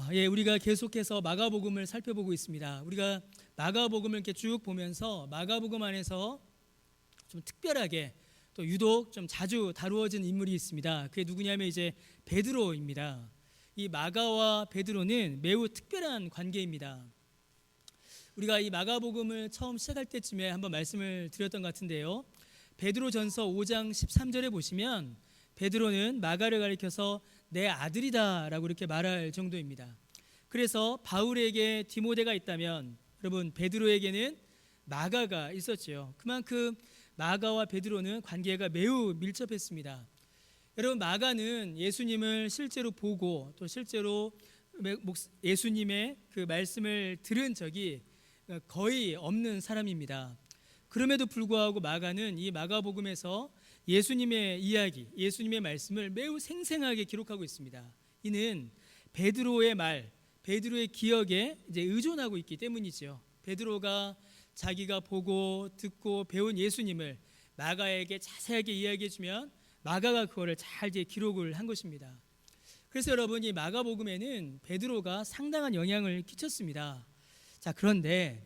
우리가 계속해서 마가복음을 살펴보고 있습니다. 우리가 마가복음을 이렇게 쭉 보면서 마가복음 안에서 좀 특별하게 또 유독 좀 자주 다루어진 인물이 있습니다. 그게 누구냐면 이제 베드로입니다. 이 마가와 베드로는 매우 특별한 관계입니다. 우리가 이 마가복음을 처음 시작할 때쯤에 한번 말씀을 드렸던 것 같은데요. 베드로전서 5장 13절에 보시면 베드로는 마가를 가리켜서 내 아들이다라고 이렇게 말할 정도입니다. 그래서 바울에게 디모데가 있다면 여러분 베드로에게는 마가가 있었죠. 그만큼 마가와 베드로는 관계가 매우 밀접했습니다. 여러분 마가는 예수님을 실제로 보고 또 실제로 예수님의 그 말씀을 들은 적이 거의 없는 사람입니다. 그럼에도 불구하고 마가는 이 마가복음에서 예수님의 이야기, 예수님의 말씀을 매우 생생하게 기록하고 있습니다. 이는 베드로의 말, 베드로의 기억에 이제 의존하고 있기 때문이죠. 베드로가 자기가 보고 듣고 배운 예수님을 마가에게 자세하게 이야기해주면 마가가 그거를 잘 이제 기록을 한 것입니다. 그래서 여러분 이 마가복음에는 베드로가 상당한 영향을 끼쳤습니다. 자, 그런데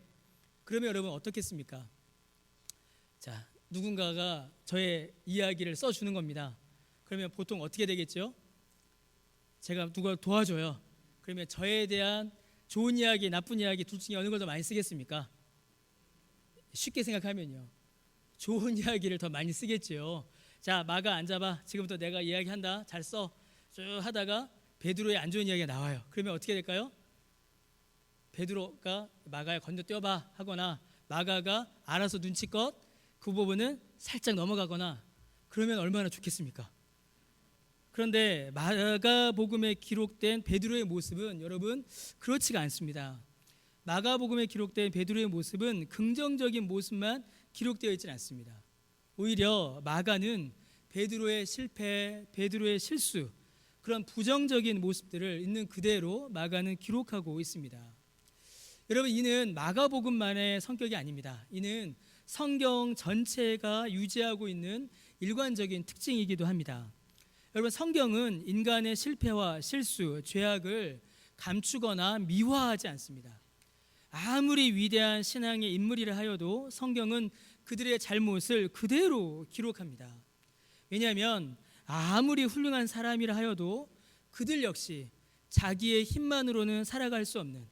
그러면 여러분 어떻겠습니까? 자, 누군가가 저의 이야기를 써주는 겁니다. 그러면 보통 어떻게 되겠죠? 제가 누가 도와줘요. 그러면 저에 대한 좋은 이야기, 나쁜 이야기 둘 중에 어느 걸 더 많이 쓰겠습니까? 쉽게 생각하면요, 좋은 이야기를 더 많이 쓰겠죠. 자, 마가 앉아봐. 지금부터 내가 이야기한다. 잘 써. 쭉 하다가 베드로의 안 좋은 이야기가 나와요. 그러면 어떻게 될까요? 베드로가 마가에 건너뛰어봐 하거나 마가가 알아서 눈치껏 그 부분은 살짝 넘어가거나 그러면 얼마나 좋겠습니까? 그런데 마가복음에 기록된 베드로의 모습은 여러분 그렇지가 않습니다. 마가복음에 기록된 베드로의 모습은 긍정적인 모습만 기록되어 있지는 않습니다. 오히려 마가는 베드로의 실패, 베드로의 실수, 그런 부정적인 모습들을 있는 그대로 마가는 기록하고 있습니다. 여러분 이는 마가복음만의 성격이 아닙니다. 이는 성경 전체가 유지하고 있는 일관적인 특징이기도 합니다. 여러분 성경은 인간의 실패와 실수, 죄악을 감추거나 미화하지 않습니다. 아무리 위대한 신앙의 인물이라 하여도 성경은 그들의 잘못을 그대로 기록합니다. 왜냐하면 아무리 훌륭한 사람이라 하여도 그들 역시 자기의 힘만으로는 살아갈 수 없는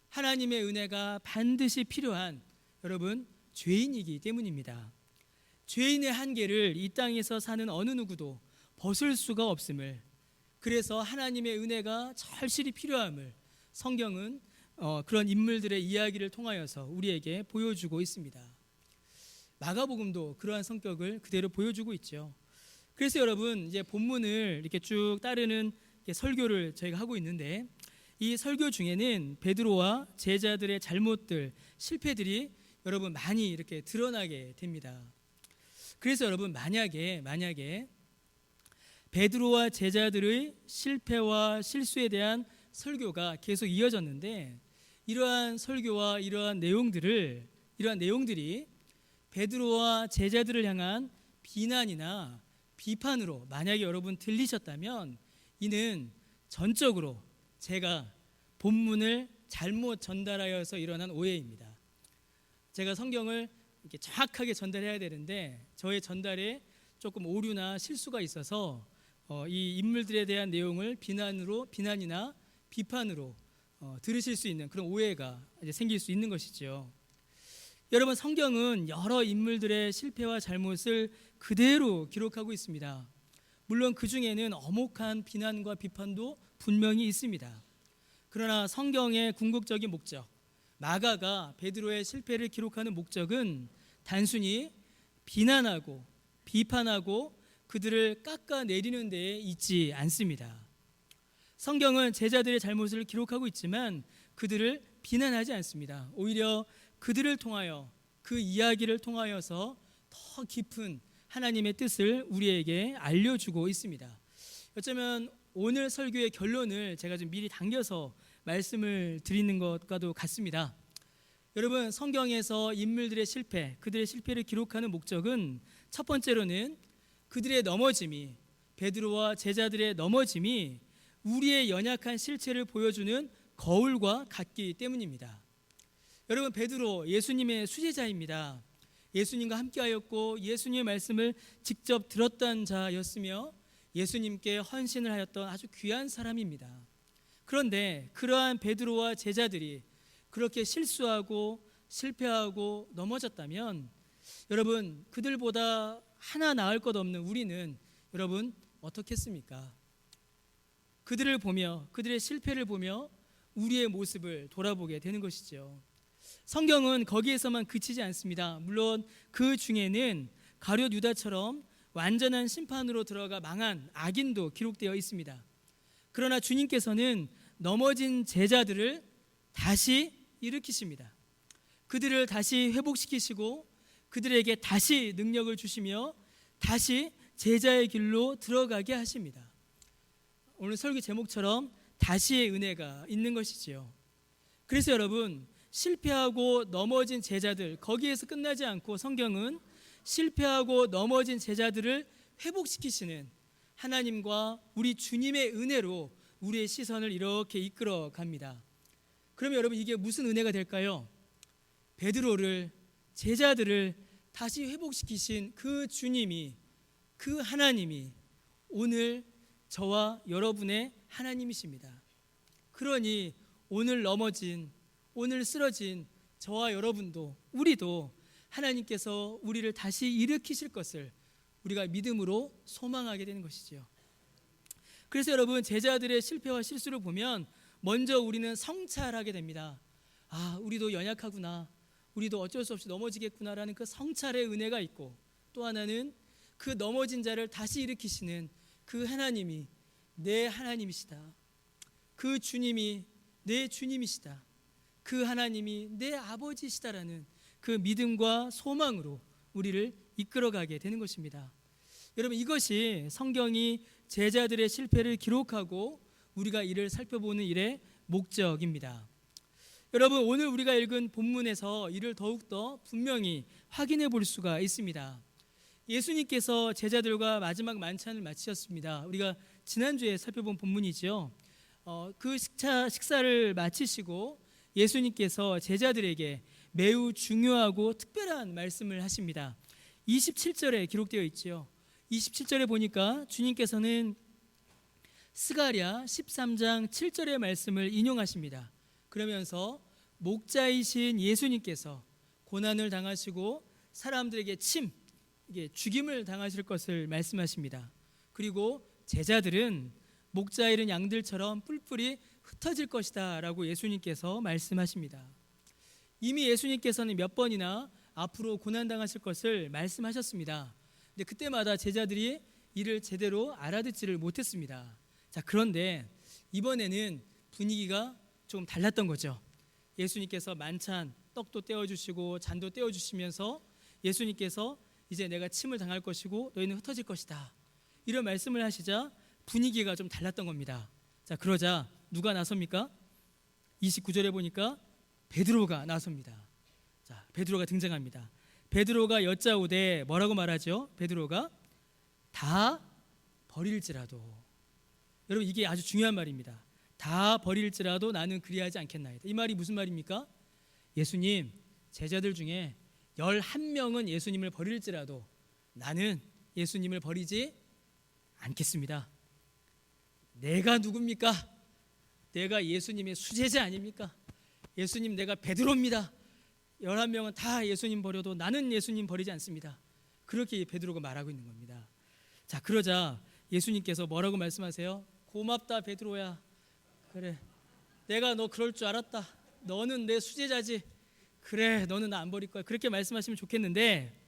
하나님의 은혜가 반드시 필요한 여러분 죄인이기 때문입니다. 죄인의 한계를 이 땅에서 사는 어느 누구도 벗을 수가 없음을, 그래서 하나님의 은혜가 절실히 필요함을 성경은 그런 인물들의 이야기를 통하여서 우리에게 보여주고 있습니다. 마가복음도 그러한 성격을 그대로 보여주고 있죠. 그래서 여러분 이제 본문을 이렇게 쭉 따르는 설교를 저희가 하고 있는데 이 설교 중에는 베드로와 제자들의 잘못들, 실패들이 여러분 많이 이렇게 드러나게 됩니다. 그래서 여러분 만약에 베드로와 제자들의 실패와 실수에 대한 설교가 계속 이어졌는데 이러한 설교와 이러한 내용들이 베드로와 제자들을 향한 비난이나 비판으로 만약에 여러분 들리셨다면 이는 전적으로 제가 본문을 잘못 전달하여서 일어난 오해입니다. 제가 성경을 이렇게 정확하게 전달해야 되는데 저의 전달에 조금 오류나 실수가 있어서 이 인물들에 대한 내용을 비난이나 비판으로 들으실 수 있는 그런 오해가 이제 생길 수 있는 것이죠. 여러분 성경은 여러 인물들의 실패와 잘못을 그대로 기록하고 있습니다. 물론 그 중에는 엄혹한 비난과 비판도 분명히 있습니다. 그러나 성경의 궁극적인 목적, 마가가 베드로의 실패를 기록하는 목적은 단순히 비난하고 비판하고 그들을 깎아내리는 데에 있지 않습니다. 성경은 제자들의 잘못을 기록하고 있지만 그들을 비난하지 않습니다. 오히려 그들을 통하여 그 이야기를 통하여서 더 깊은 하나님의 뜻을 우리에게 알려주고 있습니다. 어쩌면 오늘 설교의 결론을 제가 좀 미리 당겨서 말씀을 드리는 것과도 같습니다. 여러분 성경에서 인물들의 실패, 그들의 실패를 기록하는 목적은 첫 번째로는 그들의 넘어짐이, 베드로와 제자들의 넘어짐이 우리의 연약한 실체를 보여주는 거울과 같기 때문입니다. 여러분, 베드로 예수님의 수제자입니다. 예수님과 함께하였고 예수님의 말씀을 직접 들었던 자였으며 예수님께 헌신을 하였던 아주 귀한 사람입니다. 그런데 그러한 베드로와 제자들이 그렇게 실수하고 실패하고 넘어졌다면 여러분, 그들보다 하나 나을 것 없는 우리는 여러분 어떻겠습니까? 그들을 보며 그들의 실패를 보며 우리의 모습을 돌아보게 되는 것이죠. 성경은 거기에서만 그치지 않습니다. 물론 그 중에는 가룟 유다처럼 완전한 심판으로 들어가 망한 악인도 기록되어 있습니다. 그러나 주님께서는 넘어진 제자들을 다시 일으키십니다. 그들을 다시 회복시키시고 그들에게 다시 능력을 주시며 다시 제자의 길로 들어가게 하십니다. 오늘 설교 제목처럼 다시의 은혜가 있는 것이지요. 그래서 여러분, 실패하고 넘어진 제자들, 거기에서 끝나지 않고 성경은 실패하고 넘어진 제자들을 회복시키시는 하나님과 우리 주님의 은혜로 우리의 시선을 이렇게 이끌어 갑니다. 그러면 여러분, 이게 무슨 은혜가 될까요? 베드로를, 제자들을 다시 회복시키신 그 주님이, 그 하나님이 오늘 저와 여러분의 하나님이십니다. 그러니 오늘 넘어진, 오늘 쓰러진 저와 여러분도, 우리도 하나님께서 우리를 다시 일으키실 것을 우리가 믿음으로 소망하게 되는 것이지요. 그래서 여러분, 제자들의 실패와 실수를 보면 먼저 우리는 성찰하게 됩니다. 아, 우리도 연약하구나, 우리도 어쩔 수 없이 넘어지겠구나라는 그 성찰의 은혜가 있고, 또 하나는 그 넘어진 자를 다시 일으키시는 그 하나님이 내 하나님이시다, 그 주님이 내 주님이시다, 그 하나님이 내 아버지시다라는 그 믿음과 소망으로 우리를 이끌어가게 되는 것입니다. 여러분, 이것이 성경이 제자들의 실패를 기록하고 우리가 이를 살펴보는 일의 목적입니다. 여러분, 오늘 우리가 읽은 본문에서 이를 더욱더 분명히 확인해 볼 수가 있습니다. 예수님께서 제자들과 마지막 만찬을 마치셨습니다. 우리가 지난주에 살펴본 본문이죠. 그 식사를 마치시고 예수님께서 제자들에게 매우 중요하고 특별한 말씀을 하십니다. 27절에 기록되어 있죠. 27절에 보니까 주님께서는 스가랴 13장 7절의 말씀을 인용하십니다. 그러면서 목자이신 예수님께서 고난을 당하시고 사람들에게 죽임을 당하실 것을 말씀하십니다. 그리고 제자들은 목자 잃은 양들처럼 뿔뿔이 흩어질 것이다 라고 예수님께서 말씀하십니다. 이미 예수님께서는 몇 번이나 앞으로 고난당하실 것을 말씀하셨습니다. 근데 그때마다 제자들이 이를 제대로 알아듣지를 못했습니다. 자, 그런데 이번에는 분위기가 좀 달랐던 거죠. 예수님께서 만찬, 떡도 떼어주시고 잔도 떼어주시면서 예수님께서 이제 내가 침을 당할 것이고 너희는 흩어질 것이다, 이런 말씀을 하시자 분위기가 좀 달랐던 겁니다. 자, 그러자 누가 나섭니까? 29절에 보니까 베드로가 나섭니다. 자, 베드로가 등장합니다. 베드로가 여짜오되 뭐라고 말하죠? 베드로가 다 버릴지라도, 여러분, 이게 아주 중요한 말입니다. 다 버릴지라도 나는 그리하지 않겠나이다. 이 말이 무슨 말입니까? 예수님, 제자들 중에 11명은 예수님을 버릴지라도 나는 예수님을 버리지 않겠습니다. 내가 누굽니까? 내가 예수님의 수제자 아닙니까? 예수님, 내가 베드로입니다. 11명은 다 예수님 버려도 나는 예수님 버리지 않습니다. 그렇게 베드로가 말하고 있는 겁니다. 자, 그러자 예수님께서 뭐라고 말씀하세요? 고맙다 베드로야. 그래, 내가 너 그럴 줄 알았다. 너는 내 수제자지. 그래, 너는 나 안 버릴 거야. 그렇게 말씀하시면 좋겠는데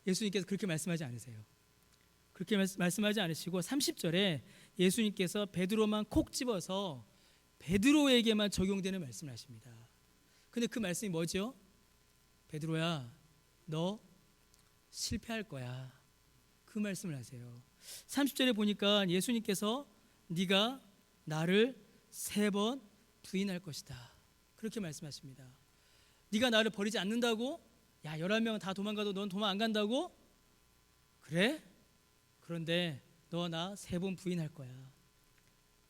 예수님께서 그렇게 말씀하지 않으세요. 그렇게 말씀하지 않으시고 30절에 예수님께서 베드로만 콕 집어서 베드로에게만 적용되는 말씀을 하십니다. 근데 그 말씀이 뭐죠? 베드로야, 너 실패할 거야. 그 말씀을 하세요. 30절에 보니까 예수님께서 네가 나를 3번 부인할 것이다, 그렇게 말씀하십니다. 네가 나를 버리지 않는다고? 야, 11명은 다 도망가도 넌 도망 안 간다고? 그래? 그런데 너 나 3번 부인할 거야.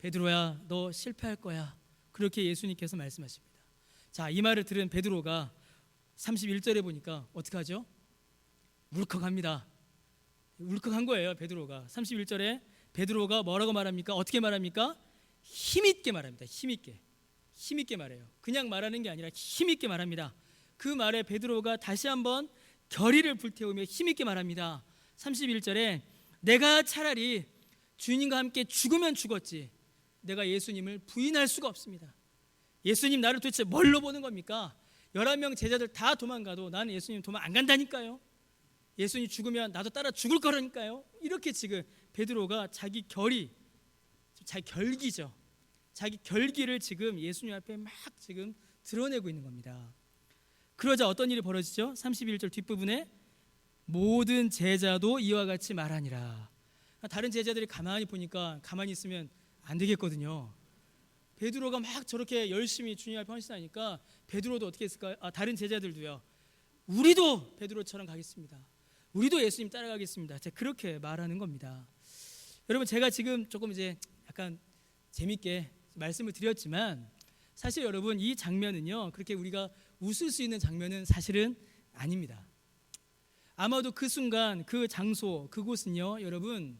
베드로야, 너 실패할 거야. 그렇게 예수님께서 말씀하십니다. 자, 이 말을 들은 베드로가 31절에 보니까 어떻게 하죠? 울컥합니다. 울컥한 거예요. 베드로가 31절에 베드로가 뭐라고 말합니까? 어떻게 말합니까? 힘있게 말합니다. 힘있게 말해요. 그냥 말하는 게 아니라 힘있게 말합니다. 그 말에 베드로가 다시 한번 결의를 불태우며 힘있게 말합니다. 31절에 내가 차라리 주님과 함께 죽으면 죽었지 내가 예수님을 부인할 수가 없습니다. 예수님 나를 도대체 뭘로 보는 겁니까? 11명 제자들 다 도망가도 나는 예수님 도망 안 간다니까요. 예수님 죽으면 나도 따라 죽을 거라니까요. 이렇게 지금 베드로가 자기 결기죠. 자기 결기를 지금 예수님 앞에 막 지금 드러내고 있는 겁니다. 그러자 어떤 일이 벌어지죠? 31절 뒷부분에 모든 제자도 이와 같이 말하니라. 다른 제자들이 가만히 보니까 가만히 있으면 안 되겠거든요. 베드로가 막 저렇게 열심히 주님 앞에 헌신하니까 베드로도 어떻게 했을까요? 다른 제자들도요. 우리도 베드로처럼 가겠습니다. 우리도 예수님 따라가겠습니다. 제가 그렇게 말하는 겁니다. 여러분 제가 지금 조금 이제 약간 재밌게 말씀을 드렸지만 사실 여러분 이 장면은요 그렇게 우리가 웃을 수 있는 장면은 사실은 아닙니다. 아마도 그 순간 그 장소 그곳은요 여러분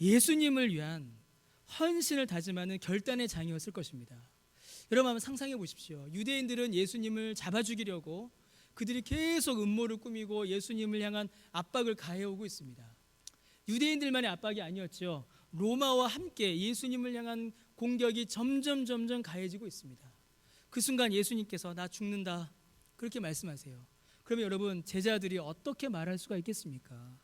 예수님을 위한 헌신을 다짐하는 결단의 장이었을 것입니다. 여러분 한번 상상해 보십시오. 유대인들은 예수님을 잡아 죽이려고 그들이 계속 음모를 꾸미고 예수님을 향한 압박을 가해오고 있습니다. 유대인들만의 압박이 아니었죠. 로마와 함께 예수님을 향한 공격이 점점 가해지고 있습니다. 그 순간 예수님께서 나 죽는다 그렇게 말씀하세요. 그러면 여러분 제자들이 어떻게 말할 수가 있겠습니까?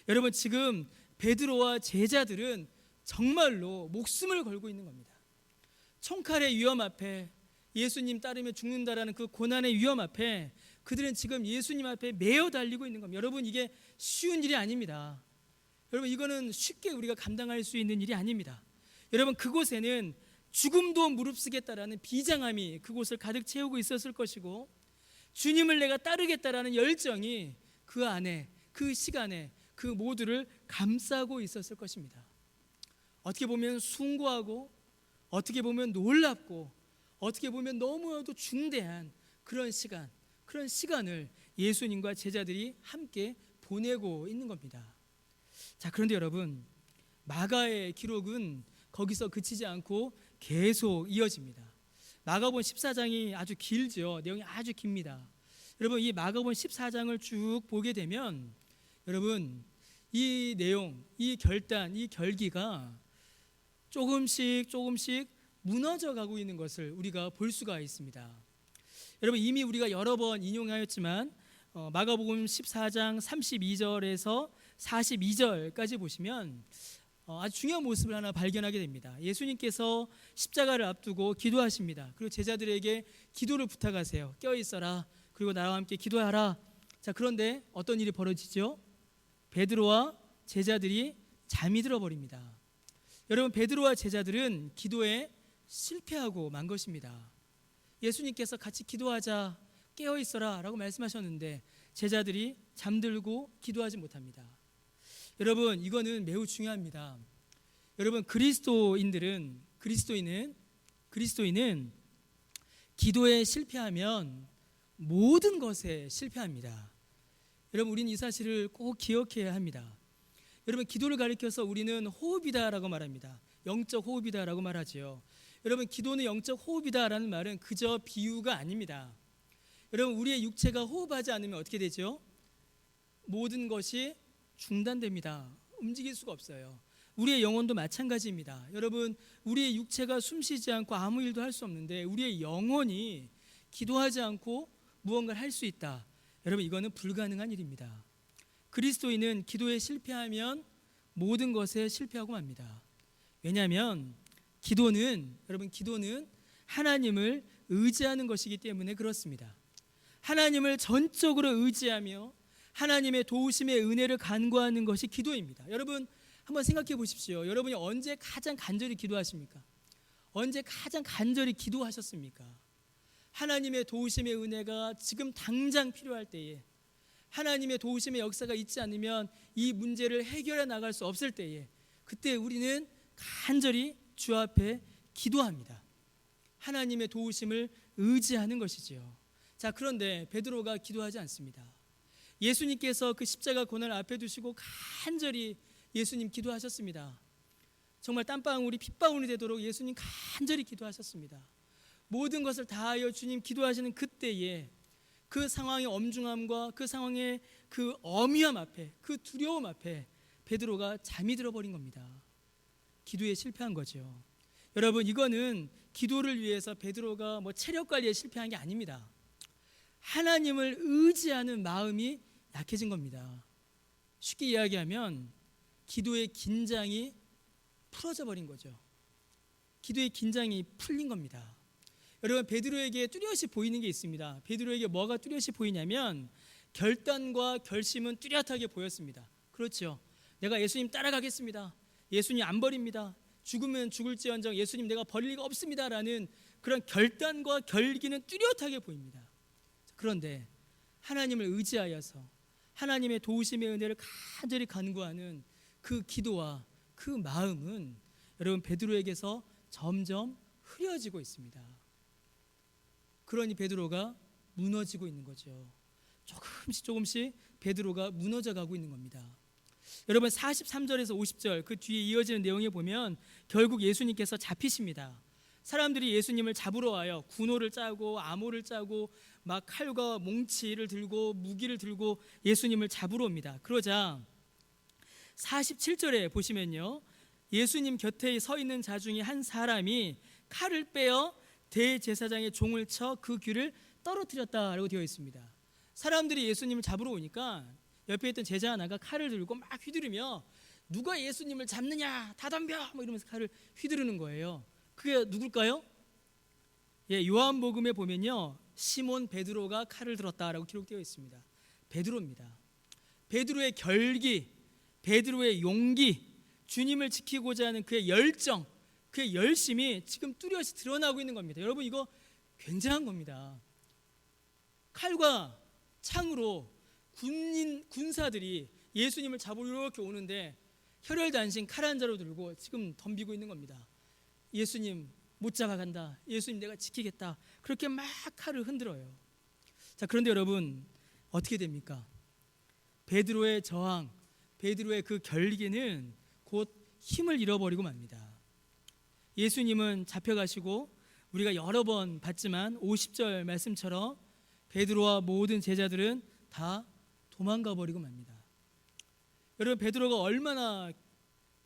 여러분 지금 베드로와 제자들은 정말로 목숨을 걸고 있는 겁니다. 총칼의 위험 앞에 예수님 따르며 죽는다라는 그 고난의 위험 앞에 그들은 지금 예수님 앞에 매어 달리고 있는 겁니다. 여러분 이게 쉬운 일이 아닙니다. 여러분 이거는 쉽게 우리가 감당할 수 있는 일이 아닙니다. 여러분 그곳에는 죽음도 무릅쓰겠다라는 비장함이 그곳을 가득 채우고 있었을 것이고 주님을 내가 따르겠다라는 열정이 그 안에 그 시간에 그 모두를 감싸고 있었을 것입니다. 어떻게 보면 숭고하고 어떻게 보면 놀랍고 어떻게 보면 너무나도 중대한 그런 시간을 예수님과 제자들이 함께 보내고 있는 겁니다. 자, 그런데 여러분 마가의 기록은 거기서 그치지 않고 계속 이어집니다. 마가복음 14장이 아주 길죠. 내용이 아주 깁니다. 여러분 이 마가복음 14장을 쭉 보게 되면 여러분 이 내용, 이 결단, 이 결기가 조금씩 무너져 가고 있는 것을 우리가 볼 수가 있습니다. 여러분 이미 우리가 여러 번 인용하였지만 마가복음 14장 32절에서 42절까지 보시면 아주 중요한 모습을 하나 발견하게 됩니다. 예수님께서 십자가를 앞두고 기도하십니다. 그리고 제자들에게 기도를 부탁하세요. 깨어있어라. 그리고 나와 함께 기도하라. 자, 그런데 어떤 일이 벌어지죠? 베드로와 제자들이 잠이 들어버립니다. 여러분 베드로와 제자들은 기도에 실패하고 만 것입니다. 예수님께서 같이 기도하자 깨어있어라 라고 말씀하셨는데 제자들이 잠들고 기도하지 못합니다. 여러분 이거는 매우 중요합니다. 여러분 그리스도인은 기도에 실패하면 모든 것에 실패합니다. 여러분 우리는 이 사실을 꼭 기억해야 합니다. 여러분 기도를 가리켜서 우리는 호흡이다라고 말합니다. 영적 호흡이다라고 말하지요. 여러분 기도는 영적 호흡이다라는 말은 그저 비유가 아닙니다. 여러분 우리의 육체가 호흡하지 않으면 어떻게 되죠? 모든 것이 중단됩니다. 움직일 수가 없어요. 우리의 영혼도 마찬가지입니다. 여러분 우리의 육체가 숨쉬지 않고 아무 일도 할 수 없는데 우리의 영혼이 기도하지 않고 무언가를 할 수 있다. 여러분 이거는 불가능한 일입니다. 그리스도인은 기도에 실패하면 모든 것에 실패하고 맙니다. 왜냐하면 기도는 하나님을 의지하는 것이기 때문에 그렇습니다. 하나님을 전적으로 의지하며 하나님의 도우심의 은혜를 간구하는 것이 기도입니다. 여러분 한번 생각해 보십시오. 여러분이 언제 가장 간절히 기도하십니까? 언제 가장 간절히 기도하셨습니까? 하나님의 도우심의 은혜가 지금 당장 필요할 때에, 하나님의 도우심의 역사가 있지 않으면 이 문제를 해결해 나갈 수 없을 때에, 그때 우리는 간절히 주 앞에 기도합니다. 하나님의 도우심을 의지하는 것이지요. 자, 그런데 베드로가 기도하지 않습니다. 예수님께서 그 십자가 고난을 앞에 두시고 간절히 예수님 기도하셨습니다. 정말 땀방울이 핏방울이 되도록 예수님 간절히 기도하셨습니다. 모든 것을 다하여 주님 기도하시는 그때에 그 상황의 엄중함과 그 상황의 그 엄위함 앞에, 그 두려움 앞에 베드로가 잠이 들어버린 겁니다. 기도에 실패한 거죠. 여러분, 이거는 기도를 위해서 베드로가 체력 관리에 실패한 게 아닙니다. 하나님을 의지하는 마음이 약해진 겁니다. 쉽게 이야기하면 기도의 긴장이 풀어져 버린 거죠. 기도의 긴장이 풀린 겁니다. 여러분, 베드로에게 뚜렷이 보이는 게 있습니다. 베드로에게 뭐가 뚜렷이 보이냐면 결단과 결심은 뚜렷하게 보였습니다. 그렇죠. 내가 예수님 따라가겠습니다. 예수님 안 버립니다. 죽으면 죽을지언정 예수님 내가 버릴 리가 없습니다라는 그런 결단과 결기는 뚜렷하게 보입니다. 그런데 하나님을 의지하여서 하나님의 도우심의 은혜를 간절히 간구하는 그 기도와 그 마음은 여러분 베드로에게서 점점 흐려지고 있습니다. 그러니 베드로가 무너지고 있는 거죠. 조금씩 베드로가 무너져 가고 있는 겁니다. 여러분 43절에서 50절 그 뒤에 이어지는 내용에 보면 결국 예수님께서 잡히십니다. 사람들이 예수님을 잡으러 와요. 군호를 짜고 암호를 짜고 막 칼과 몽치를 들고 무기를 들고 예수님을 잡으러 옵니다. 그러자 47절에 보시면요, 예수님 곁에 서 있는 자 중에 한 사람이 칼을 빼어 대제사장의 종을 쳐 그 귀를 떨어뜨렸다라고 되어 있습니다. 사람들이 예수님을 잡으러 오니까 옆에 있던 제자 하나가 칼을 들고 막 휘두르며 누가 예수님을 잡느냐 다 덤벼 이러면서 칼을 휘두르는 거예요. 그게 누굴까요? 요한복음에 보면요, 시몬 베드로가 칼을 들었다라고 기록되어 있습니다. 베드로입니다. 베드로의 결기, 베드로의 용기, 주님을 지키고자 하는 그의 열정, 그의 열심이 지금 뚜렷이 드러나고 있는 겁니다. 여러분, 이거 굉장한 겁니다. 칼과 창으로 군사들이 예수님을 잡으러 이렇게 오는데 혈혈단신 칼 한 자루 들고 지금 덤비고 있는 겁니다. 예수님 못 잡아간다. 예수님 내가 지키겠다. 그렇게 막 칼을 흔들어요. 자, 그런데 여러분 어떻게 됩니까? 베드로의 저항, 베드로의 그 결기는 곧 힘을 잃어버리고 맙니다. 예수님은 잡혀가시고 우리가 여러 번 봤지만 50절 말씀처럼 베드로와 모든 제자들은 다 도망가 버리고 맙니다. 여러분, 베드로가 얼마나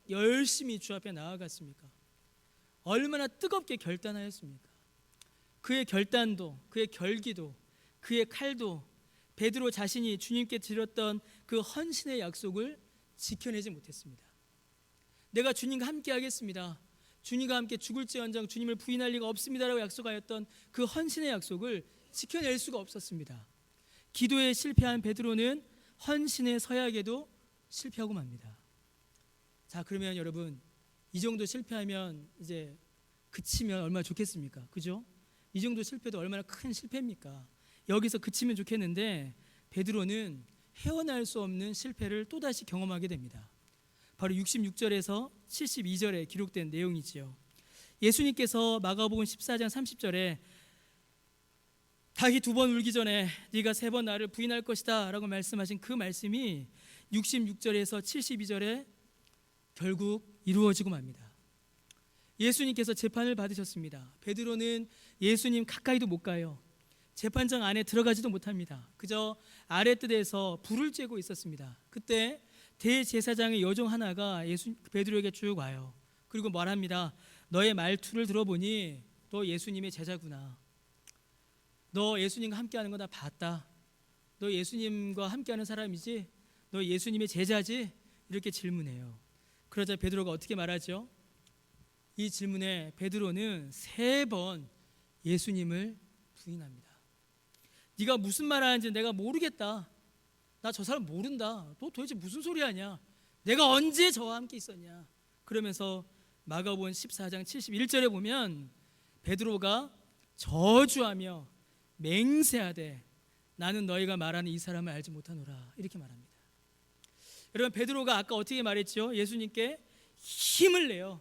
열심히 주 앞에 나아갔습니까? 얼마나 뜨겁게 결단하였습니까? 그의 결단도, 그의 결기도, 그의 칼도 베드로 자신이 주님께 드렸던 그 헌신의 약속을 지켜내지 못했습니다. 내가 주님과 함께 하겠습니다. 주님과 함께 죽을지언정 주님을 부인할 리가 없습니다라고 약속하였던 그 헌신의 약속을 지켜낼 수가 없었습니다. 기도에 실패한 베드로는 헌신의 서약에도 실패하고 맙니다. 자, 그러면 여러분 이 정도 실패하면 이제 그치면 얼마나 좋겠습니까? 그죠? 이 정도 실패도 얼마나 큰 실패입니까? 여기서 그치면 좋겠는데 베드로는 헤어날 수 없는 실패를 또다시 경험하게 됩니다. 바로 66절에서 72절에 기록된 내용이지요. 예수님께서 마가복음 14장 30절에 닭이 2번 울기 전에 네가 3번 나를 부인할 것이다 라고 말씀하신 그 말씀이 66절에서 72절에 결국 이루어지고 맙니다. 예수님께서 재판을 받으셨습니다. 베드로는 예수님 가까이도 못 가요. 재판장 안에 들어가지도 못합니다. 그저 아랫뜰에서 불을 쬐고 있었습니다. 그때 대제사장의 여종 하나가 베드로에게 쭉 와요. 그리고 말합니다. 너의 말투를 들어보니 너 예수님의 제자구나. 너 예수님과 함께하는 거 나 봤다. 너 예수님과 함께하는 사람이지? 너 예수님의 제자지? 이렇게 질문해요. 그러자 베드로가 어떻게 말하죠? 이 질문에 베드로는 3번 예수님을 부인합니다. 네가 무슨 말 하는지 내가 모르겠다. 나 저 사람 모른다. 너 도대체 무슨 소리 하냐? 내가 언제 저와 함께 있었냐? 그러면서 마가복음 14장 71절에 보면 베드로가 저주하며 맹세하되 나는 너희가 말하는 이 사람을 알지 못하노라 이렇게 말합니다. 여러분, 베드로가 아까 어떻게 말했죠? 예수님께 힘을 내요.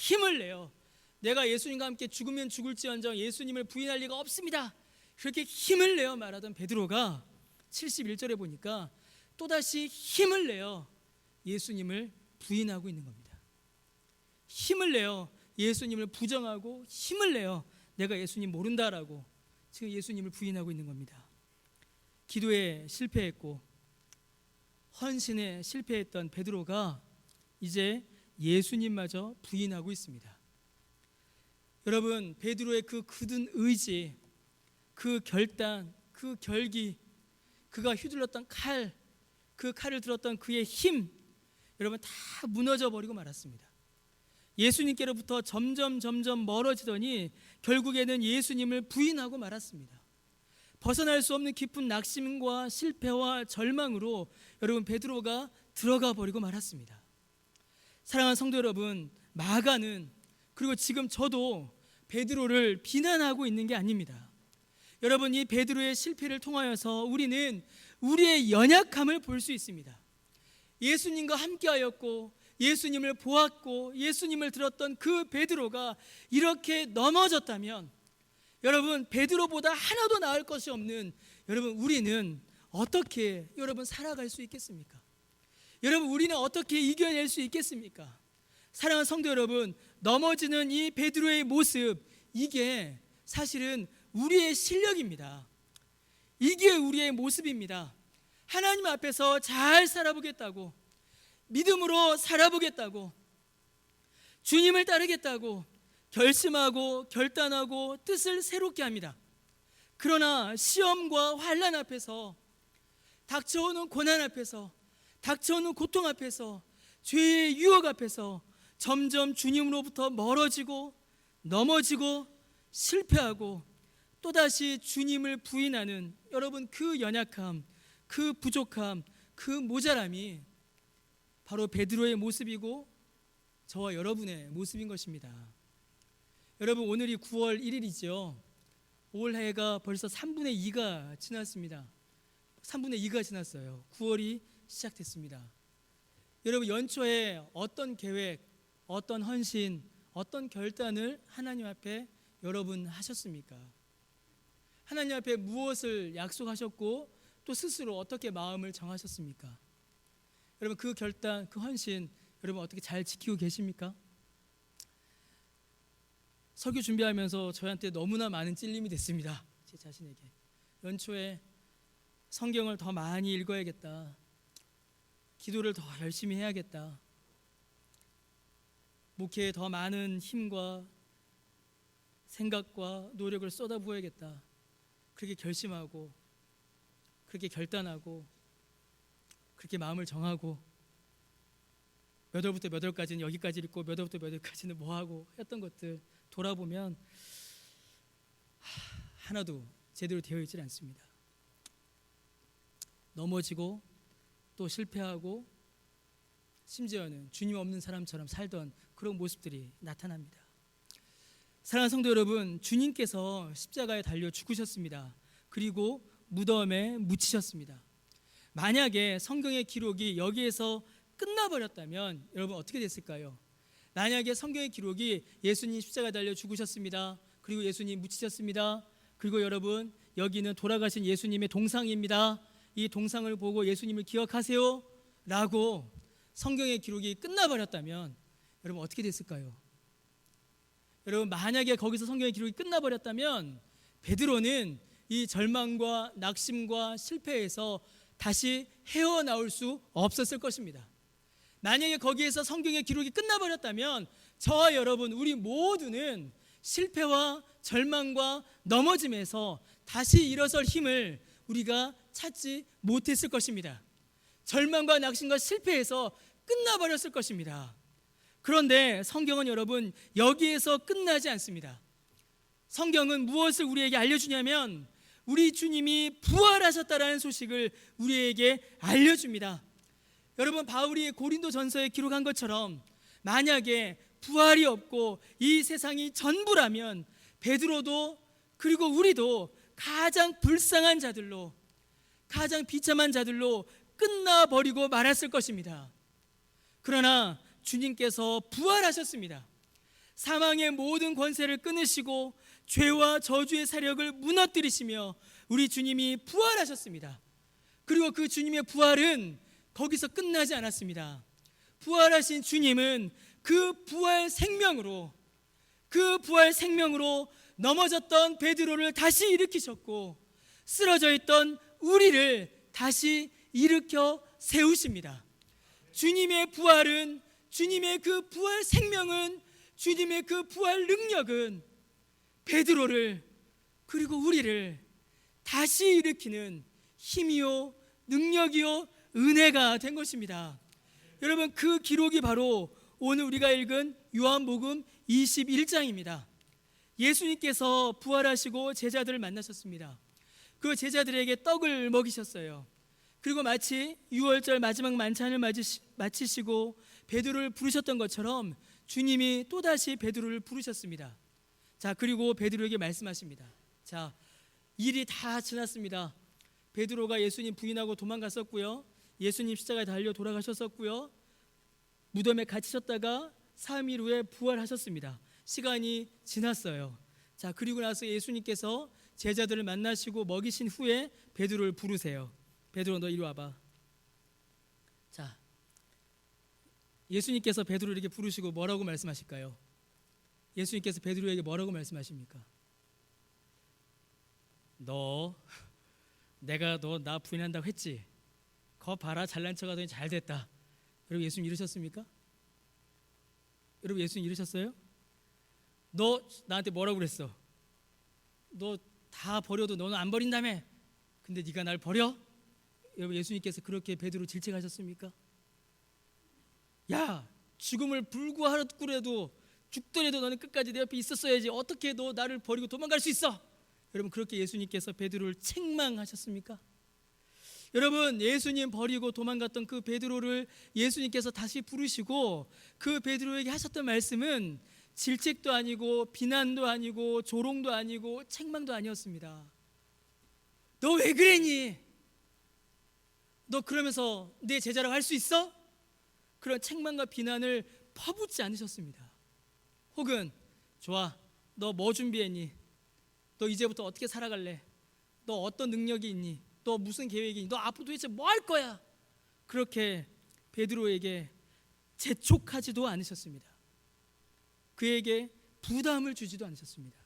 힘을 내요. 내가 예수님과 함께 죽으면 죽을지언정 예수님을 부인할 리가 없습니다. 그렇게 힘을 내어 말하던 베드로가 71절에 보니까 또다시 힘을 내어 예수님을 부인하고 있는 겁니다. 힘을 내어 예수님을 부정하고 힘을 내어 내가 예수님 모른다라고 지금 예수님을 부인하고 있는 겁니다. 기도에 실패했고 헌신에 실패했던 베드로가 이제 예수님마저 부인하고 있습니다. 여러분, 베드로의 그 굳은 의지, 그 결단, 그 결기, 그가 휘둘렀던 칼, 그 칼을 들었던 그의 힘, 여러분 다 무너져 버리고 말았습니다. 예수님께로부터 점점 멀어지더니 결국에는 예수님을 부인하고 말았습니다. 벗어날 수 없는 깊은 낙심과 실패와 절망으로 여러분 베드로가 들어가 버리고 말았습니다. 사랑하는 성도 여러분, 마가는 그리고 지금 저도 베드로를 비난하고 있는 게 아닙니다. 여러분, 이 베드로의 실패를 통하여서 우리는 우리의 연약함을 볼 수 있습니다. 예수님과 함께하였고 예수님을 보았고 예수님을 들었던 그 베드로가 이렇게 넘어졌다면 여러분, 베드로보다 하나도 나을 것이 없는 여러분, 우리는 어떻게 여러분 살아갈 수 있겠습니까? 여러분, 우리는 어떻게 이겨낼 수 있겠습니까? 사랑하는 성도 여러분, 넘어지는 이 베드로의 모습, 이게 사실은 우리의 실력입니다. 이게 우리의 모습입니다. 하나님 앞에서 잘 살아보겠다고, 믿음으로 살아보겠다고, 주님을 따르겠다고 결심하고 결단하고 뜻을 새롭게 합니다. 그러나 시험과 환난 앞에서, 닥쳐오는 고난 앞에서, 닥쳐오는 고통 앞에서, 죄의 유혹 앞에서 점점 주님으로부터 멀어지고 넘어지고 실패하고 또다시 주님을 부인하는 여러분, 그 연약함, 그 부족함, 그 모자람이 바로 베드로의 모습이고 저와 여러분의 모습인 것입니다. 여러분, 오늘이 9월 1일이죠. 올해가 벌써 3분의 2가 지났습니다. 3분의 2가 지났어요. 9월이 시작됐습니다. 여러분, 연초에 어떤 계획, 어떤 헌신, 어떤 결단을 하나님 앞에 여러분 하셨습니까? 하나님 앞에 무엇을 약속하셨고 또 스스로 어떻게 마음을 정하셨습니까? 여러분, 그 결단, 그 헌신 여러분 어떻게 잘 지키고 계십니까? 설교 준비하면서 저한테 너무나 많은 찔림이 됐습니다. 제 자신에게. 연초에 성경을 더 많이 읽어야겠다, 기도를 더 열심히 해야겠다, 목회에 더 많은 힘과 생각과 노력을 쏟아부어야겠다, 그렇게 결심하고 그렇게 결단하고 그렇게 마음을 정하고 몇 월부터 몇 월까지는 여기까지 읽고 몇 월부터 몇 월까지는 뭐하고 했던 것들 돌아보면 하나도 제대로 되어 있지 않습니다. 넘어지고 또 실패하고 심지어는 주님 없는 사람처럼 살던 그런 모습들이 나타납니다. 사랑하는 성도 여러분, 주님께서 십자가에 달려 죽으셨습니다. 그리고 무덤에 묻히셨습니다. 만약에 성경의 기록이 여기에서 끝나버렸다면 여러분 어떻게 됐을까요? 만약에 성경의 기록이 예수님 십자가에 달려 죽으셨습니다, 그리고 예수님 묻히셨습니다, 그리고 여러분 여기는 돌아가신 예수님의 동상입니다, 이 동상을 보고 예수님을 기억하세요 라고 성경의 기록이 끝나버렸다면 여러분 어떻게 됐을까요? 여러분, 만약에 거기서 성경의 기록이 끝나버렸다면 베드로는 이 절망과 낙심과 실패에서 다시 헤어나올 수 없었을 것입니다. 만약에 거기에서 성경의 기록이 끝나버렸다면 저와 여러분, 우리 모두는 실패와 절망과 넘어짐에서 다시 일어설 힘을 우리가 찾지 못했을 것입니다. 절망과 낙심과 실패에서 끝나버렸을 것입니다. 그런데 성경은 여러분 여기에서 끝나지 않습니다. 성경은 무엇을 우리에게 알려주냐면 우리 주님이 부활하셨다라는 소식을 우리에게 알려줍니다. 여러분, 바울이 고린도전서에 기록한 것처럼 만약에 부활이 없고 이 세상이 전부라면 베드로도 그리고 우리도 가장 불쌍한 자들로, 가장 비참한 자들로 끝나버리고 말았을 것입니다. 그러나 주님께서 부활하셨습니다. 사망의 모든 권세를 끊으시고 죄와 저주의 세력을 무너뜨리시며 우리 주님이 부활하셨습니다. 그리고 그 주님의 부활은 거기서 끝나지 않았습니다. 부활하신 주님은 그 부활 생명으로 넘어졌던 베드로를 다시 일으키셨고 쓰러져 있던 우리를 다시 일으켜 세우십니다. 주님의 부활은, 주님의 그 부활 생명은, 주님의 그 부활 능력은 베드로를 그리고 우리를 다시 일으키는 힘이요 능력이요 은혜가 된 것입니다. 여러분, 그 기록이 바로 오늘 우리가 읽은 요한복음 21장입니다. 예수님께서 부활하시고 제자들을 만나셨습니다. 그 제자들에게 떡을 먹이셨어요. 그리고 마치 6월절 마지막 만찬을 마치시고 베드로를 부르셨던 것처럼 주님이 또다시 베드로를 부르셨습니다. 자, 그리고 베드로에게 말씀하십니다. 자, 일이 다 지났습니다. 베드로가 예수님 부인하고 도망갔었고요, 예수님 십자가에 달려 돌아가셨었고요, 무덤에 갇히셨다가 3일 후에 부활하셨습니다. 시간이 지났어요. 자, 그리고 나서 예수님께서 제자들을 만나시고 먹이신 후에 베드로를 부르세요. 베드로, 너 이리 와봐. 자, 예수님께서 베드로를 이렇게 부르시고 뭐라고 말씀하실까요? 예수님께서 베드로에게 뭐라고 말씀하십니까? 내가 너 나 부인한다고 했지? 거 봐라, 잘난 척하더니 잘 됐다. 여러분, 예수님 이러셨습니까? 여러분, 예수님 이러셨어요? 너 나한테 뭐라고 그랬어? 너 다 버려도 너는 안 버린다며? 근데 네가 날 버려? 여러분, 예수님께서 그렇게 베드로 질책하셨습니까? 야, 죽음을 불구하더라도 죽더라도 너는 끝까지 내 옆에 있었어야지. 어떻게 너 나를 버리고 도망갈 수 있어? 여러분, 그렇게 예수님께서 베드로를 책망하셨습니까? 여러분, 예수님 버리고 도망갔던 그 베드로를 예수님께서 다시 부르시고 그 베드로에게 하셨던 말씀은 질책도 아니고 비난도 아니고 조롱도 아니고 책망도 아니었습니다. 너 왜 그랬니? 너 그러면서 내 제자라고 할 수 있어? 그런 책망과 비난을 퍼붓지 않으셨습니다. 혹은 좋아, 너 뭐 준비했니? 너 이제부터 어떻게 살아갈래? 너 어떤 능력이 있니? 너 무슨 계획이 있니? 너 앞으로 도대체 뭐 할 거야? 그렇게 베드로에게 재촉하지도 않으셨습니다. 그에게 부담을 주지도 않으셨습니다.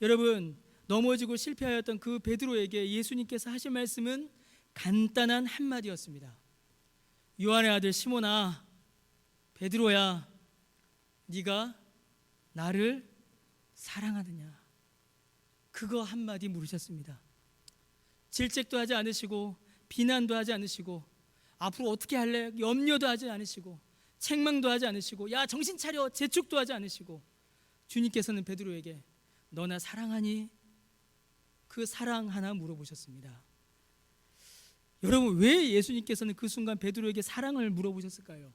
여러분, 넘어지고 실패하였던 그 베드로에게 예수님께서 하신 말씀은 간단한 한마디였습니다. 요한의 아들 시몬아, 베드로야, 네가 나를 사랑하느냐? 그거 한마디 물으셨습니다. 질책도 하지 않으시고 비난도 하지 않으시고 앞으로 어떻게 할래? 염려도 하지 않으시고 책망도 하지 않으시고 야, 정신 차려, 재촉도 하지 않으시고 주님께서는 베드로에게 너 나 사랑하니? 그 사랑 하나 물어보셨습니다. 여러분, 왜 예수님께서는 그 순간 베드로에게 사랑을 물어보셨을까요?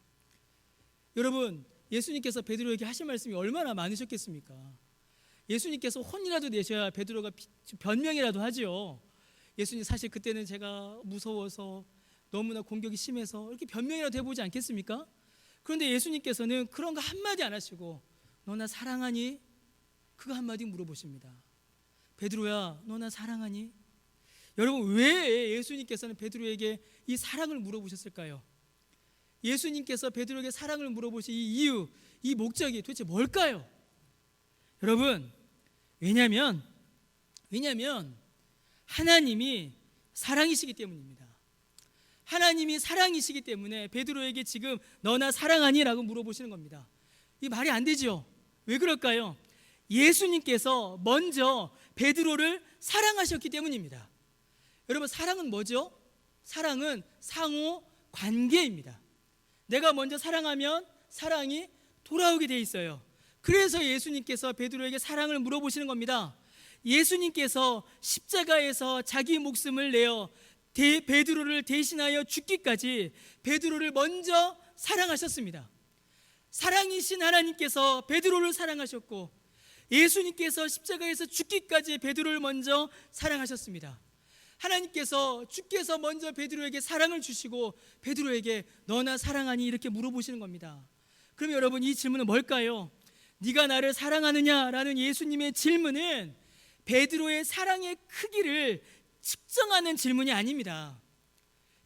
여러분, 예수님께서 베드로에게 하신 말씀이 얼마나 많으셨겠습니까? 예수님께서 혼이라도 내셔야 베드로가 변명이라도 하지요. 예수님, 사실 그때는 제가 무서워서 너무나 공격이 심해서 이렇게 변명이라도 해보지 않겠습니까? 그런데 예수님께서는 그런 거 한마디 안 하시고 너 나 사랑하니? 그거 한마디 물어보십니다. 베드로야, 너 나 사랑하니? 여러분, 왜 예수님께서는 베드로에게 이 사랑을 물어보셨을까요? 예수님께서 베드로에게 사랑을 물어보신 이 이유, 이 목적이 도대체 뭘까요? 여러분, 왜냐하면 하나님이 사랑이시기 때문입니다. 하나님이 사랑이시기 때문에 베드로에게 지금 너나 사랑하니? 라고 물어보시는 겁니다. 이 말이 안 되죠. 왜 그럴까요? 예수님께서 먼저 베드로를 사랑하셨기 때문입니다. 여러분, 사랑은 뭐죠? 사랑은 상호 관계입니다. 내가 먼저 사랑하면 사랑이 돌아오게 돼 있어요. 그래서 예수님께서 베드로에게 사랑을 물어보시는 겁니다. 예수님께서 십자가에서 자기 목숨을 내어 베드로를 대신하여 죽기까지 베드로를 먼저 사랑하셨습니다. 사랑이신 하나님께서 베드로를 사랑하셨고 예수님께서 십자가에서 죽기까지 베드로를 먼저 사랑하셨습니다. 하나님께서 주께서 먼저 베드로에게 사랑을 주시고 베드로에게 너나 사랑하니? 이렇게 물어보시는 겁니다. 그럼 여러분, 이 질문은 뭘까요? 네가 나를 사랑하느냐라는 예수님의 질문은 베드로의 사랑의 크기를 측정하는 질문이 아닙니다.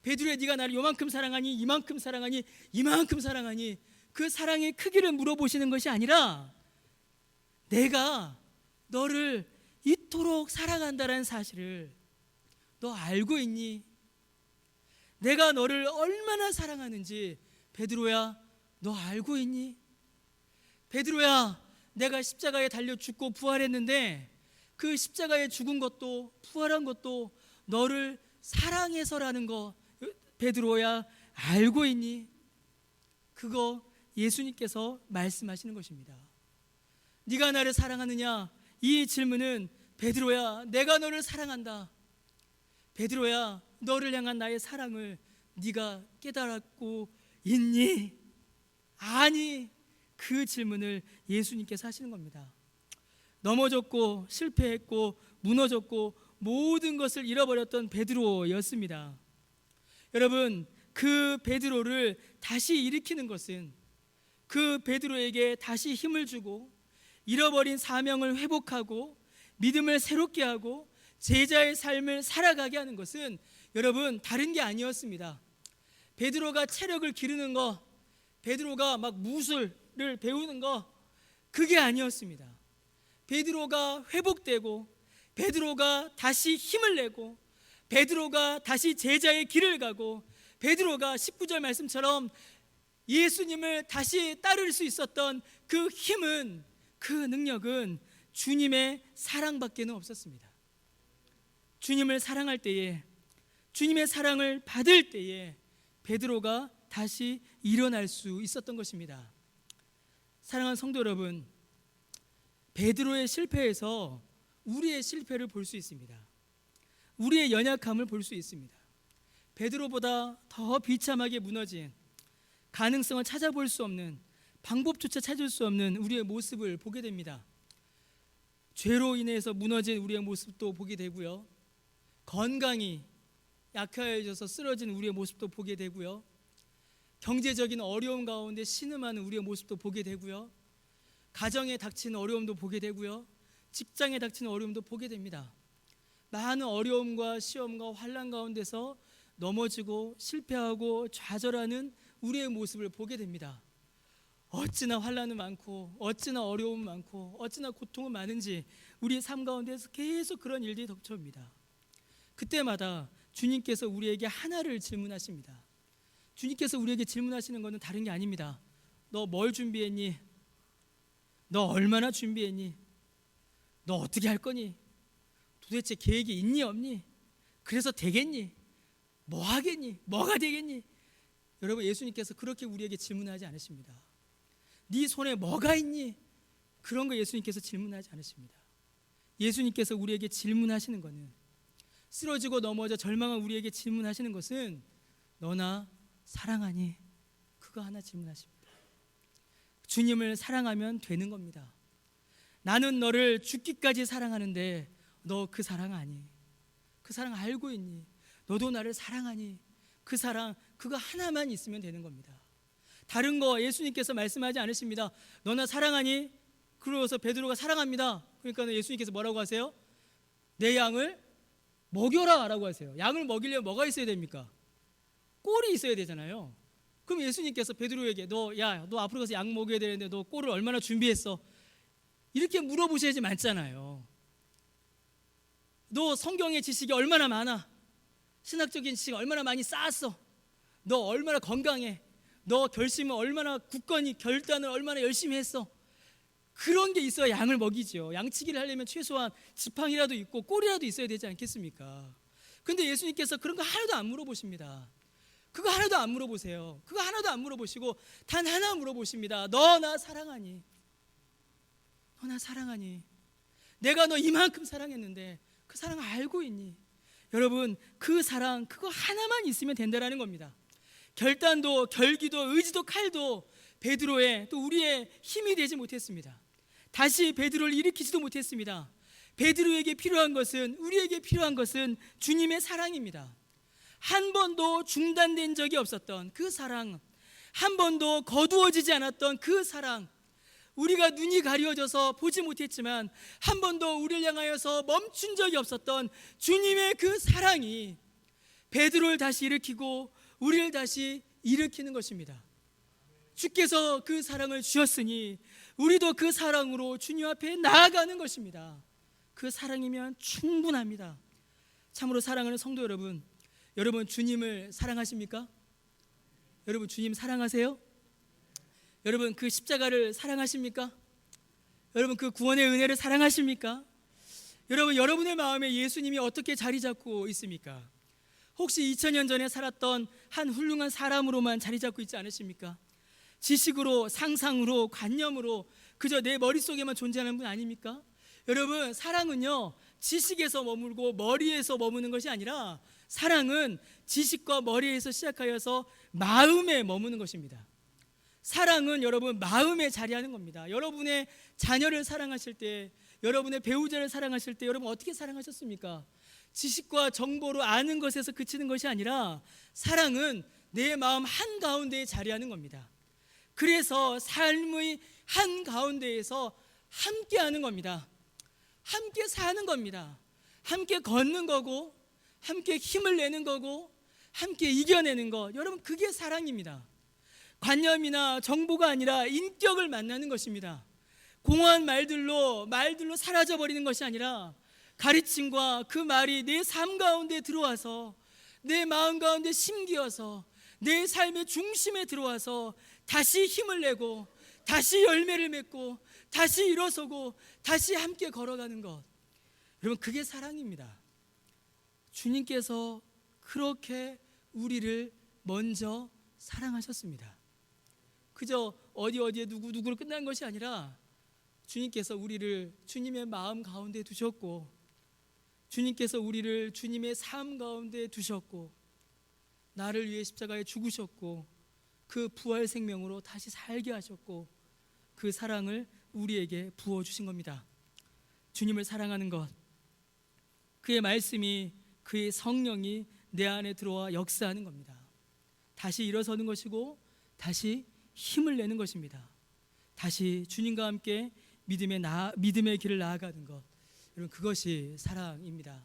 베드로야, 네가 나를 요만큼 사랑하니, 이만큼 사랑하니, 이만큼 사랑하니, 그 사랑의 크기를 물어보시는 것이 아니라 내가 너를 이토록 사랑한다는 사실을 너 알고 있니? 내가 너를 얼마나 사랑하는지 베드로야, 너 알고 있니? 베드로야, 내가 십자가에 달려 죽고 부활했는데 그 십자가에 죽은 것도 부활한 것도 너를 사랑해서라는 거 베드로야, 알고 있니? 그거 예수님께서 말씀하시는 것입니다. 네가 나를 사랑하느냐? 이 질문은 베드로야, 내가 너를 사랑한다. 베드로야, 너를 향한 나의 사랑을 네가 깨달았고 있니? 아니, 그 질문을 예수님께서 하시는 겁니다. 넘어졌고 실패했고 무너졌고 모든 것을 잃어버렸던 베드로였습니다. 여러분, 그 베드로를 다시 일으키는 것은 그 베드로에게 다시 힘을 주고 잃어버린 사명을 회복하고 믿음을 새롭게 하고 제자의 삶을 살아가게 하는 것은 여러분 다른 게 아니었습니다. 베드로가 체력을 기르는 거, 베드로가 막 무술을 배우는 거, 그게 아니었습니다. 베드로가 회복되고 베드로가 다시 힘을 내고 베드로가 다시 제자의 길을 가고 베드로가 19절 말씀처럼 예수님을 다시 따를 수 있었던 그 힘은, 그 능력은 주님의 사랑밖에는 없었습니다. 주님을 사랑할 때에, 주님의 사랑을 받을 때에 베드로가 다시 일어날 수 있었던 것입니다. 사랑하는 성도 여러분, 베드로의 실패에서 우리의 실패를 볼 수 있습니다. 우리의 연약함을 볼 수 있습니다. 베드로보다 더 비참하게 무너진, 가능성을 찾아볼 수 없는, 방법조차 찾을 수 없는 우리의 모습을 보게 됩니다. 죄로 인해서 무너진 우리의 모습도 보게 되고요, 건강이 약해져서 쓰러진 우리의 모습도 보게 되고요, 경제적인 어려움 가운데 신음하는 우리의 모습도 보게 되고요, 가정에 닥치는 어려움도 보게 되고요, 직장에 닥치는 어려움도 보게 됩니다. 많은 어려움과 시험과 환난 가운데서 넘어지고 실패하고 좌절하는 우리의 모습을 보게 됩니다. 어찌나 환난은 많고 어찌나 어려움은 많고 어찌나 고통은 많은지 우리의 삶 가운데서 계속 그런 일들이 덮쳐옵니다. 그때마다 주님께서 우리에게 하나를 질문하십니다. 주님께서 우리에게 질문하시는 것은 다른 게 아닙니다. 너 뭘 준비했니? 너 얼마나 준비했니? 너 어떻게 할 거니? 도대체 계획이 있니 없니? 그래서 되겠니? 뭐 하겠니? 뭐가 되겠니? 여러분, 예수님께서 그렇게 우리에게 질문하지 않으십니다. 네 손에 뭐가 있니? 그런 거 예수님께서 질문하지 않으십니다. 예수님께서 우리에게 질문하시는 것은, 쓰러지고 넘어져 절망한 우리에게 질문하시는 것은 너나 사랑하니? 그거 하나 질문하십니다. 주님을 사랑하면 되는 겁니다. 나는 너를 죽기까지 사랑하는데 너 그 사랑 아니? 그 사랑 알고 있니? 너도 나를 사랑하니? 그 사랑, 그거 하나만 있으면 되는 겁니다. 다른 거 예수님께서 말씀하지 않으십니다. 너나 사랑하니? 그러고서 베드로가 사랑합니다. 그러니까 예수님께서 뭐라고 하세요? 내 양을 먹여라 라고 하세요. 양을 먹이려면 뭐가 있어야 됩니까? 꼴이 있어야 되잖아요. 그럼 예수님께서 베드로에게 너 앞으로 가서 양 먹여야 되는데 너 꼴을 얼마나 준비했어? 이렇게 물어보셔야지 맞잖아요. 너 성경의 지식이 얼마나 많아? 신학적인 지식이 얼마나 많이 쌓았어? 너 얼마나 건강해? 너 결심을 얼마나 굳건히, 결단을 얼마나 열심히 했어? 그런 게 있어야 양을 먹이죠. 양치기를 하려면 최소한 지팡이라도 있고 꼴이라도 있어야 되지 않겠습니까? 근데 예수님께서 그런 거 하나도 안 물어보십니다. 그거 하나도 안 물어보세요. 그거 하나도 안 물어보시고 단 하나 물어보십니다. 너 나 사랑하니? 너 나 사랑하니? 내가 너 이만큼 사랑했는데 그 사랑 알고 있니? 여러분, 그 사랑, 그거 하나만 있으면 된다라는 겁니다. 결단도, 결기도, 의지도, 칼도 베드로의, 또 우리의 힘이 되지 못했습니다. 다시 베드로를 일으키지도 못했습니다. 베드로에게 필요한 것은, 우리에게 필요한 것은 주님의 사랑입니다. 한 번도 중단된 적이 없었던 그 사랑, 한 번도 거두어지지 않았던 그 사랑, 우리가 눈이 가려져서 보지 못했지만 한 번도 우리를 향하여서 멈춘 적이 없었던 주님의 그 사랑이 베드로를 다시 일으키고 우리를 다시 일으키는 것입니다. 주께서 그 사랑을 주셨으니 우리도 그 사랑으로 주님 앞에 나아가는 것입니다. 그 사랑이면 충분합니다. 참으로 사랑하는 성도 여러분, 여러분 주님을 사랑하십니까? 여러분 주님 사랑하세요? 여러분 그 십자가를 사랑하십니까? 여러분 그 구원의 은혜를 사랑하십니까? 여러분 여러분의 마음에 예수님이 어떻게 자리 잡고 있습니까? 혹시 2000년 전에 살았던 한 훌륭한 사람으로만 자리 잡고 있지 않으십니까? 지식으로, 상상으로, 관념으로 그저 내 머릿속에만 존재하는 분 아닙니까? 여러분 사랑은요 지식에서 머물고 머리에서 머무는 것이 아니라 사랑은 지식과 머리에서 시작하여서 마음에 머무는 것입니다. 사랑은 여러분 마음에 자리하는 겁니다. 여러분의 자녀를 사랑하실 때, 여러분의 배우자를 사랑하실 때 여러분 어떻게 사랑하셨습니까? 지식과 정보로 아는 것에서 그치는 것이 아니라 사랑은 내 마음 한가운데에 자리하는 겁니다. 그래서 삶의 한가운데에서 함께하는 겁니다. 함께 사는 겁니다. 함께 걷는 거고 함께 힘을 내는 거고 함께 이겨내는 것, 여러분 그게 사랑입니다. 관념이나 정보가 아니라 인격을 만나는 것입니다. 공허한 말들로 사라져버리는 것이 아니라 가르침과 그 말이 내 삶 가운데 들어와서 내 마음 가운데 심기어서 내 삶의 중심에 들어와서 다시 힘을 내고 다시 열매를 맺고 다시 일어서고 다시 함께 걸어가는 것, 여러분 그게 사랑입니다. 주님께서 그렇게 우리를 먼저 사랑하셨습니다. 그저 어디에 누구를 끝난 것이 아니라 주님께서 우리를 주님의 마음 가운데 두셨고 주님께서 우리를 주님의 삶 가운데 두셨고 나를 위해 십자가에 죽으셨고 그 부활 생명으로 다시 살게 하셨고 그 사랑을 우리에게 부어주신 겁니다. 주님을 사랑하는 것, 그의 말씀이, 그의 성령이 내 안에 들어와 역사하는 겁니다. 다시 일어서는 것이고 다시 힘을 내는 것입니다. 다시 주님과 함께 믿음의 길을 나아가는 것, 여러분 그것이 사랑입니다.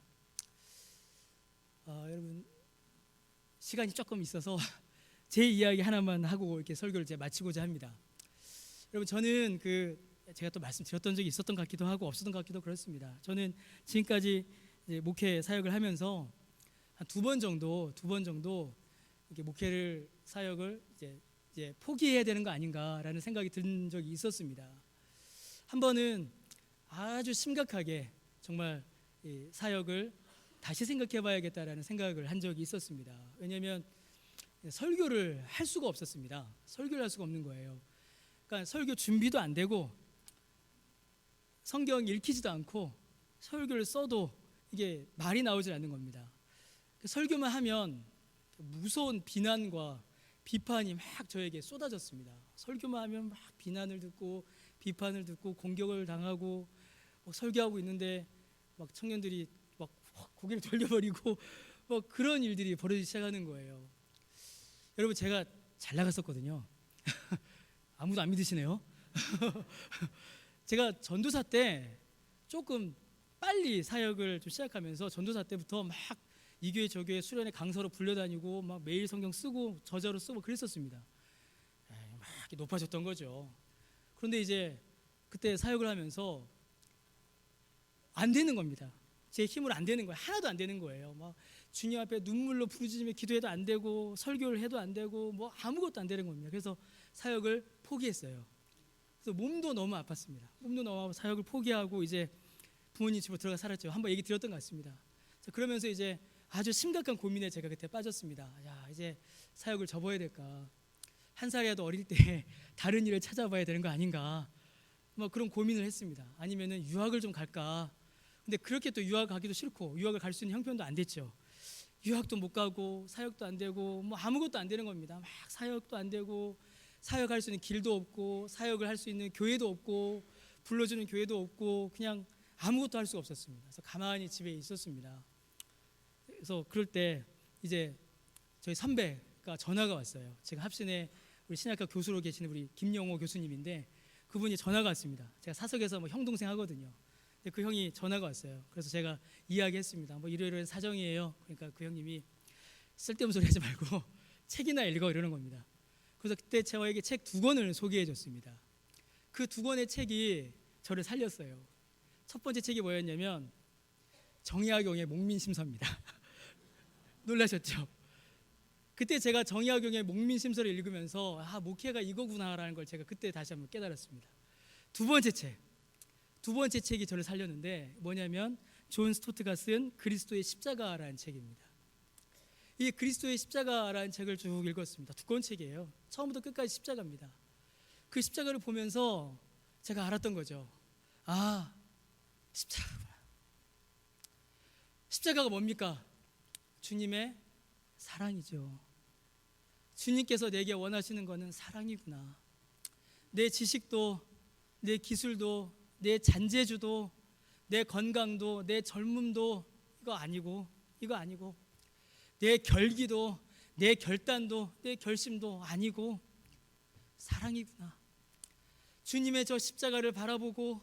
여러분 시간이 조금 있어서 제 이야기 하나만 하고 이렇게 설교를 이제 마치고자 합니다. 여러분 저는 제가 또 말씀드렸던 적이 있었던 것 같기도 하고 없었던 것 같기도 그렇습니다. 저는 지금까지 이제 목회 사역을 하면서 한 두 번 정도 이렇게 목회를 사역을 이제 포기해야 되는 거 아닌가라는 생각이 든 적이 있었습니다. 한 번은 아주 심각하게 정말 이 사역을 다시 생각해봐야겠다라는 생각을 한 적이 있었습니다. 왜냐하면 설교를 할 수가 없었습니다. 설교를 할 수가 없는 거예요. 그러니까 설교 준비도 안 되고 성경 읽히지도 않고 설교를 써도 이게 말이 나오질 않는 겁니다. 설교만 하면 무서운 비난과 비판이 막 저에게 쏟아졌습니다. 설교만 하면 막 비난을 듣고 비판을 듣고 공격을 당하고 설교하고 있는데 막 청년들이 막 고개를 돌려버리고 막 그런 일들이 벌어지기 시작하는 거예요. 여러분 제가 잘 나갔었거든요. 아무도 안 믿으시네요. 제가 전도사 때 조금 빨리 사역을 좀 시작하면서 전도사 때부터 막 이 교회 저 교회 수련회 강사로 불려다니고 막 매일 성경 쓰고 저자로 쓰고 그랬었습니다. 막 높아졌던 거죠. 그런데 이제 그때 사역을 하면서 안 되는 겁니다. 제 힘으로 안 되는 거예요. 하나도 안 되는 거예요. 막 주님 앞에 눈물로 부르짖으며 기도해도 안 되고 설교를 해도 안 되고 뭐 아무것도 안 되는 겁니다. 그래서 사역을 포기했어요. 그래서 몸도 너무 아팠습니다. 몸도 너무 아파서 사역을 포기하고 이제 부모님 집으로 들어가 살았죠. 한번 얘기 드렸던 것 같습니다. 그러면서 이제 아주 심각한 고민에 제가 그때 빠졌습니다. 야, 이제 사역을 접어야 될까? 한 살이라도 어릴 때 다른 일을 찾아봐야 되는 거 아닌가? 뭐 그런 고민을 했습니다. 아니면은 유학을 좀 갈까? 근데 그렇게 또 유학 가기도 싫고 유학을 갈 수 있는 형편도 안 됐죠. 유학도 못 가고 사역도 안 되고 뭐 아무것도 안 되는 겁니다. 막 사역도 안 되고 사역할 수 있는 길도 없고 사역을 할 수 있는 교회도 없고 불러주는 교회도 없고 그냥 아무것도 할 수가 없었습니다. 그래서 가만히 집에 있었습니다. 그래서 그럴 때 이제 저희 선배가 전화가 왔어요. 제가 합신에 우리 신약과 교수로 계시는 우리 김영호 교수님인데 그분이 전화가 왔습니다. 제가 사석에서 뭐 형 동생 하거든요. 근데 그 형이 전화가 왔어요. 그래서 제가 이야기했습니다. 뭐 이러이러한 사정이에요. 그러니까 그 형님이 쓸데없는 소리 하지 말고 책이나 읽어 이러는 겁니다. 그래서 그때 저에게 책 2권을 소개해 줬습니다. 그 2권의 책이 저를 살렸어요. 첫 번째 책이 뭐였냐면 정의학용의 목민심서입니다. 놀라셨죠? 그때 제가 정의학용의 목민심서를 읽으면서 목회가 이거구나라는 걸 제가 그때 다시 한번 깨달았습니다. 두 번째 책이 저를 살렸는데 뭐냐면 존 스토트가 쓴 그리스도의 십자가라는 책입니다. 이 그리스도의 십자가라는 책을 쭉 읽었습니다. 2권 책이에요. 처음부터 끝까지 십자가입니다. 그 십자가를 보면서 제가 알았던 거죠. 십자가구나. 십자가가 뭡니까? 주님의 사랑이죠. 주님께서 내게 원하시는 것은 사랑이구나. 내 지식도, 내 기술도, 내 잔재주도, 내 건강도, 내 젊음도 이거 아니고 내 결기도, 내 결단도, 내 결심도 아니고 사랑이구나. 주님의 저 십자가를 바라보고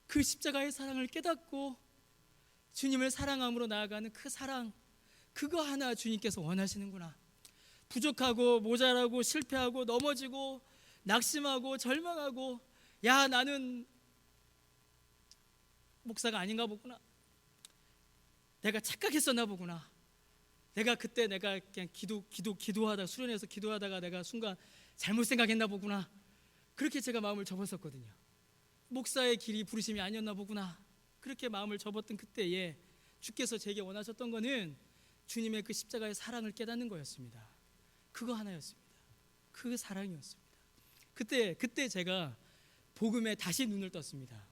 그 십자가의 사랑을 깨닫고 주님을 사랑함으로 나아가는 그 사랑, 그거 하나 주님께서 원하시는구나. 부족하고 모자라고 실패하고 넘어지고 낙심하고 절망하고 나는 목사가 아닌가 보구나. 내가 착각했었나 보구나. 내가 그냥 기도하다가 수련회에서 기도하다가 내가 순간 잘못 생각했나 보구나. 그렇게 제가 마음을 접었었거든요. 목사의 길이 부르심이 아니었나 보구나. 그렇게 마음을 접었던 그때에 주께서 제게 원하셨던 거는 주님의 그 십자가의 사랑을 깨닫는 거였습니다. 그거 하나였습니다. 그 사랑이었습니다. 그때 제가 복음에 다시 눈을 떴습니다.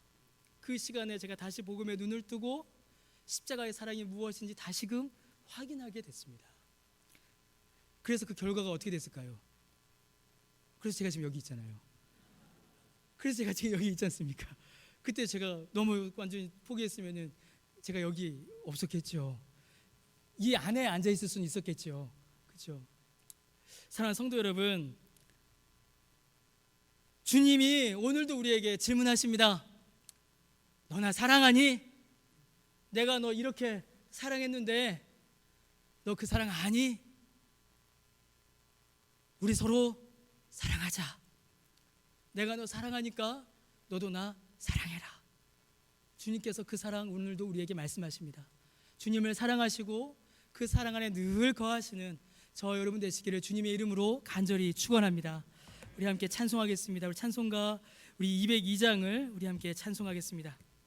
그 시간에 제가 다시 복음에 눈을 뜨고 십자가의 사랑이 무엇인지 다시금 확인하게 됐습니다. 그래서 그 결과가 어떻게 됐을까요? 그래서 제가 지금 여기 있잖아요. 그래서 제가 지금 여기 있지 않습니까? 그때 제가 너무 완전히 포기했으면은 제가 여기 없었겠죠. 이 안에 앉아 있을 수는 있었겠죠. 그렇죠? 사랑하는 성도 여러분, 주님이 오늘도 우리에게 질문하십니다. 너나 사랑하니? 내가 너 이렇게 사랑했는데 너 그 사랑 아니? 우리 서로 사랑하자. 내가 너 사랑하니까 너도 나 사랑해라. 주님께서 그 사랑 오늘도 우리에게 말씀하십니다. 주님을 사랑하시고 그 사랑 안에 늘 거하시는 저 여러분 되시기를 주님의 이름으로 간절히 축원합니다. 우리 함께 찬송하겠습니다. 우리 찬송가 우리 202장을 우리 함께 찬송하겠습니다.